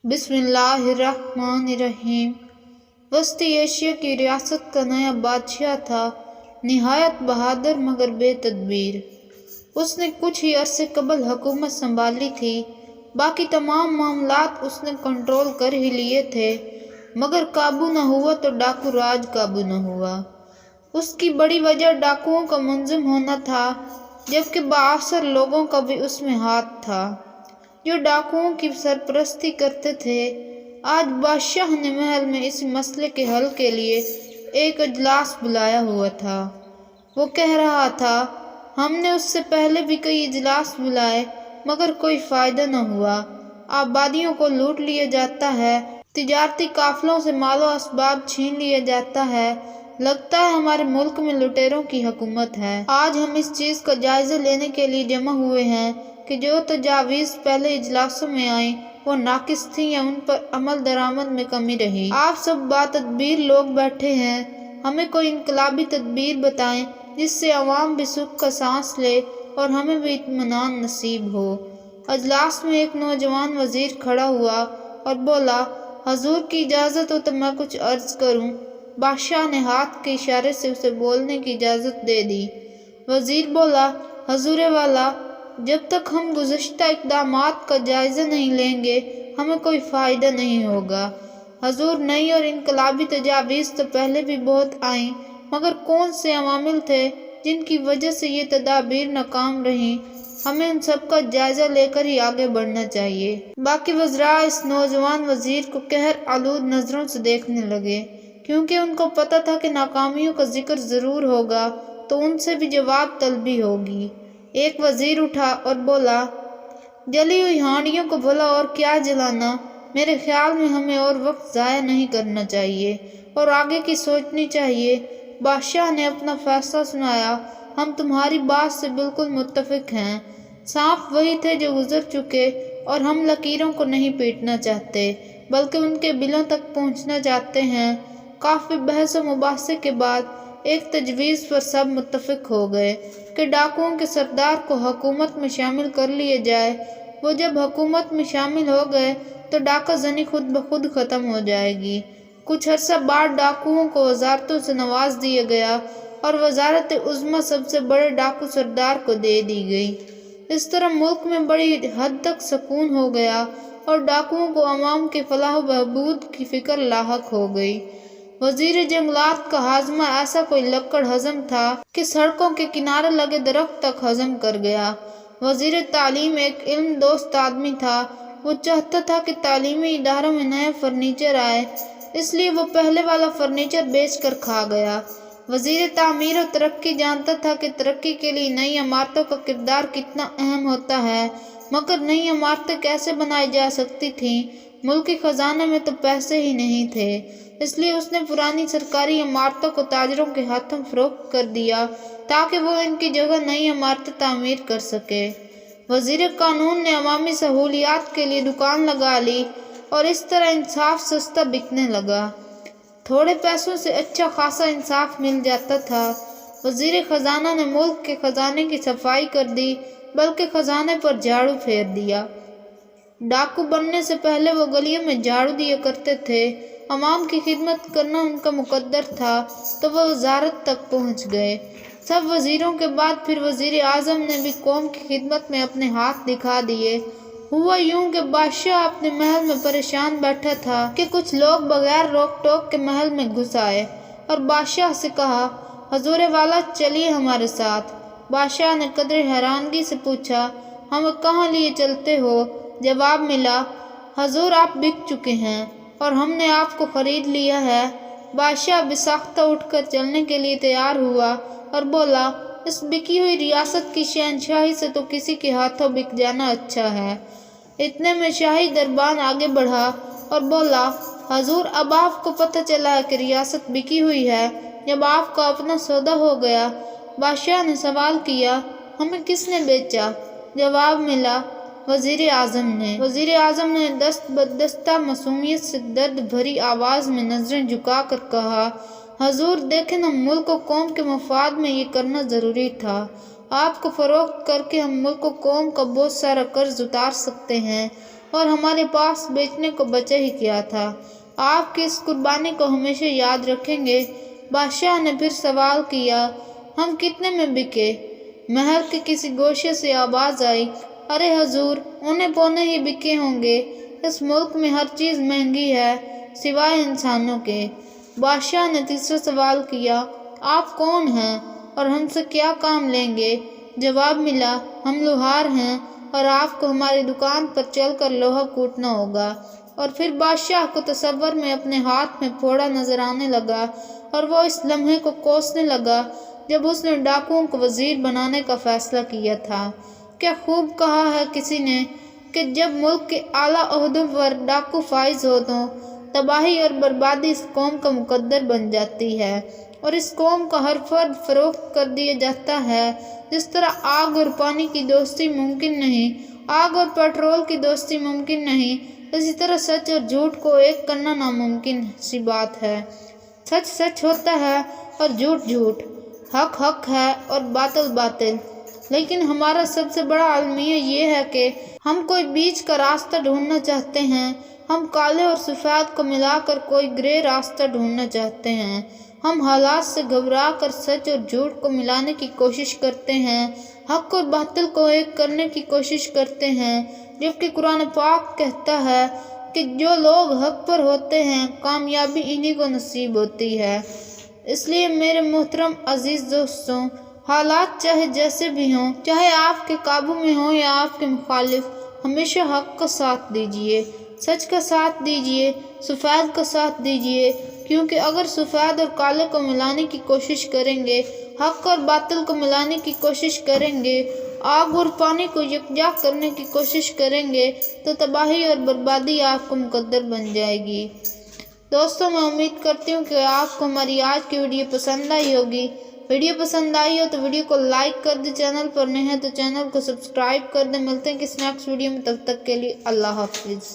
بسم اللہ الرحمن الرحیم۔ وسطی ایشیا کی ریاست کا نیا بادشاہ تھا، نہایت بہادر مگر بے تدبیر۔ اس نے کچھ ہی عرصے قبل حکومت سنبھالی تھی، باقی تمام معاملات اس نے کنٹرول کر ہی لیے تھے، مگر قابو نہ ہوا تو ڈاکو راج قابو نہ ہوا۔ اس کی بڑی وجہ ڈاکوؤں کا منظم ہونا تھا، جبکہ بااثر لوگوں کا بھی اس میں ہاتھ تھا، جو ڈاکوؤں کی سرپرستی کرتے تھے۔ آج بادشاہ نے محل میں اسی مسئلے کے حل کے لیے ایک اجلاس بلایا ہوا تھا۔ وہ کہہ رہا تھا، ہم نے اس سے پہلے بھی کئی اجلاس بلائے مگر کوئی فائدہ نہ ہوا۔ آبادیوں کو لوٹ لیا جاتا ہے، تجارتی قافلوں سے مال و اسباب چھین لیا جاتا ہے، لگتا ہے ہمارے ملک میں لٹیروں کی حکومت ہے۔ آج ہم اس چیز کا جائزہ لینے کے لیے جمع ہوئے ہیں کہ جو تجاویز پہلے اجلاسوں میں آئیں وہ ناقص تھیں یا ان پر عمل درآمد میں کمی رہی۔ آپ سب باتدبیر لوگ بیٹھے ہیں، ہمیں کوئی انقلابی تدبیر بتائیں جس سے عوام بھی سکھ کا سانس لے اور ہمیں بھی اطمینان نصیب ہو۔ اجلاس میں ایک نوجوان وزیر کھڑا ہوا اور بولا، حضور کی اجازت ہو تو میں کچھ عرض کروں۔ بادشاہ نے ہاتھ کے اشارے سے اسے بولنے کی اجازت دے دی۔ وزیر بولا، حضور والا، جب تک ہم گزشتہ اقدامات کا جائزہ نہیں لیں گے ہمیں کوئی فائدہ نہیں ہوگا۔ حضور، نئی اور انقلابی تجاویز تو پہلے بھی بہت آئیں، مگر کون سے عوامل تھے جن کی وجہ سے یہ تدابیر ناکام رہیں؟ ہمیں ان سب کا جائزہ لے کر ہی آگے بڑھنا چاہیے۔ باقی وزراء اس نوجوان وزیر کو قہر آلود نظروں سے دیکھنے لگے، کیونکہ ان کو پتہ تھا کہ ناکامیوں کا ذکر ضرور ہوگا تو ان سے بھی جواب طلبی ہوگی۔ ایک وزیر اٹھا اور بولا، جلی ہوئی ہانڈیوں کو بھلا اور کیا جلانا؟ میرے خیال میں ہمیں اور وقت ضائع نہیں کرنا چاہیے اور آگے کی سوچنی چاہیے۔ بادشاہ نے اپنا فیصلہ سنایا، ہم تمہاری بات سے بالکل متفق ہیں۔ سانپ وہی تھے جو گزر چکے اور ہم لکیروں کو نہیں پیٹنا چاہتے بلکہ ان کے بلوں تک پہنچنا چاہتے ہیں۔ کافی بحث و مباحثے کے بعد ایک تجویز پر سب متفق ہو گئے کہ ڈاکوؤں کے سردار کو حکومت میں شامل کر لیا جائے۔ وہ جب حکومت میں شامل ہو گئے تو ڈاکہ زنی خود بخود ختم ہو جائے گی۔ کچھ عرصہ بعد ڈاکوؤں کو وزارتوں سے نواز دیا گیا اور وزارت عظمیٰ سب سے بڑے ڈاکو سردار کو دے دی گئی۔ اس طرح ملک میں بڑی حد تک سکون ہو گیا اور ڈاکوؤں کو عوام کی فلاح و بہبود کی فکر لاحق ہو گئی۔ وزیر جنگلات کا ہاضمہ ایسا کوئی لکڑ ہضم تھا کہ سڑکوں کے کنارے لگے درخت تک ہضم کر گیا۔ وزیر تعلیم ایک علم دوست آدمی تھا، وہ چاہتا تھا کہ تعلیمی اداروں میں نیا فرنیچر آئے، اس لیے وہ پہلے والا فرنیچر بیچ کر کھا گیا۔ وزیر تعمیر و ترقی جانتا تھا کہ ترقی کے لیے نئی عمارتوں کا کردار کتنا اہم ہوتا ہے، مگر نئی عمارتیں کیسے بنائی جا سکتی تھیں؟ ملکی خزانے میں تو پیسے ہی نہیں تھے، اس لیے اس نے پرانی سرکاری عمارتوں کو تاجروں کے ہاتھوں فروخت کر دیا تاکہ وہ ان کی جگہ نئی عمارتیں تعمیر کر سکے۔ وزیر قانون نے عوامی سہولیات کے لیے دکان لگا لی اور اس طرح انصاف سستا بکنے لگا۔ تھوڑے پیسوں سے اچھا خاصا انصاف مل جاتا تھا۔ وزیر خزانہ نے ملک کے خزانے کی صفائی کر دی بلکہ خزانے پر جھاڑو پھیر دیا۔ ڈاکو بننے سے پہلے وہ گلیوں میں جھاڑو دیا کرتے تھے، عوام کی خدمت کرنا ان کا مقدر تھا تو وہ وزارت تک پہنچ گئے۔ سب وزیروں کے بعد پھر وزیر اعظم نے بھی قوم کی خدمت میں اپنے ہاتھ دکھا دیے۔ ہوا یوں کہ بادشاہ اپنے محل میں پریشان بیٹھا تھا کہ کچھ لوگ بغیر روک ٹوک کے محل میں گھس آئے اور بادشاہ سے کہا، حضور والا چلیے ہمارے ساتھ۔ بادشاہ نے قدر حیرانگی سے پوچھا، ہمیں کہاں لیے چلتے ہو؟ جواب ملا، حضور آپ بک چکے ہیں اور ہم نے آپ کو خرید لیا ہے۔ بادشاہ بے ساختہ اٹھ کر چلنے کے لیے تیار ہوا اور بولا، اس بکی ہوئی ریاست کی شہنشاہی سے تو کسی کے ہاتھوں بک جانا اچھا ہے۔ اتنے میں شاہی دربان آگے بڑھا اور بولا، حضور اب آپ کو پتہ چلا ہے کہ ریاست بکی ہوئی ہے جب آپ کا اپنا سودا ہو گیا۔ بادشاہ نے سوال کیا، ہمیں کس نے بیچا؟ جواب ملا، وزیر اعظم نے۔ وزیر اعظم نے دست بدستہ معصومیت سے درد بھری آواز میں نظریں جھکا کر کہا، حضور دیکھیں نا، ملک و قوم کے مفاد میں یہ کرنا ضروری تھا۔ آپ کو فروخت کر کے ہم ملک و قوم کا بہت سارا قرض اتار سکتے ہیں۔ اور ہمارے پاس بیچنے کو بچا ہی کیا تھا۔ آپ کی اس قربانی کو ہمیشہ یاد رکھیں گے۔ بادشاہ نے پھر سوال کیا، ہم کتنے میں بکے؟ محل کے کسی گوشے سے آواز آئی، ارے حضور، اونے پونے ہی بکے ہوں گے۔ اس ملک میں ہر چیز مہنگی ہے سوائے انسانوں کے۔ بادشاہ نے تیسرا سوال کیا، آپ کون ہیں اور ہم سے کیا کام لیں گے؟ جواب ملا، ہم لوہار ہیں اور آپ کو ہماری دکان پر چل کر لوہا کوٹنا ہوگا۔ اور پھر بادشاہ کو تصور میں اپنے ہاتھ میں پھوڑا نظر آنے لگا اور وہ اس لمحے کو کوسنے لگا جب اس نے ڈاکوؤں کو وزیر بنانے کا فیصلہ کیا تھا۔ کیا خوب کہا ہے کسی نے کہ جب ملک کے اعلیٰ عہدوں پر ڈاکو فائز ہو تو تباہی اور بربادی اس قوم کا مقدر بن جاتی ہے اور اس قوم کا ہر فرد فروخت کر دیا جاتا ہے۔ جس طرح آگ اور پانی کی دوستی ممکن نہیں، آگ اور پیٹرول کی دوستی ممکن نہیں، اسی طرح سچ اور جھوٹ کو ایک کرنا ناممکن سی بات ہے۔ سچ سچ ہوتا ہے اور جھوٹ جھوٹ، حق حق ہے اور باطل باطل۔ لیکن ہمارا سب سے بڑا المیہ یہ ہے کہ ہم کوئی بیچ کا راستہ ڈھونڈنا چاہتے ہیں۔ ہم کالے اور سفید کو ملا کر کوئی گرے راستہ ڈھونڈنا چاہتے ہیں۔ ہم حالات سے گھبرا کر سچ اور جھوٹ کو ملانے کی کوشش کرتے ہیں، حق اور باطل کو ایک کرنے کی کوشش کرتے ہیں، جبکہ قرآن پاک کہتا ہے کہ جو لوگ حق پر ہوتے ہیں کامیابی انہی کو نصیب ہوتی ہے۔ اس لیے میرے محترم عزیز دوستوں، حالات چاہے جیسے بھی ہوں، چاہے آپ کے قابو میں ہوں یا آپ کے مخالف، ہمیشہ حق کا ساتھ دیجیے، سچ کا ساتھ دیجیے، سفید کا ساتھ دیجیے، کیونکہ اگر سفید اور کالے کو ملانے کی کوشش کریں گے، حق اور باطل کو ملانے کی کوشش کریں گے، آگ اور پانی کو یکجا کرنے کی کوشش کریں گے تو تباہی اور بربادی آپ کو مقدر بن جائے گی۔ دوستوں، میں امید کرتی ہوں کہ آپ کو ہماری آج کی ویڈیو پسند آئی ہوگی۔ ویڈیو پسند آئی ہو تو ویڈیو کو لائک کر دیں، چینل پر نئے ہیں تو چینل کو سبسکرائب کر دیں۔ ملتے ہیں کسی نیکسٹ ویڈیو میں، تب تک کے لیے اللہ حافظ۔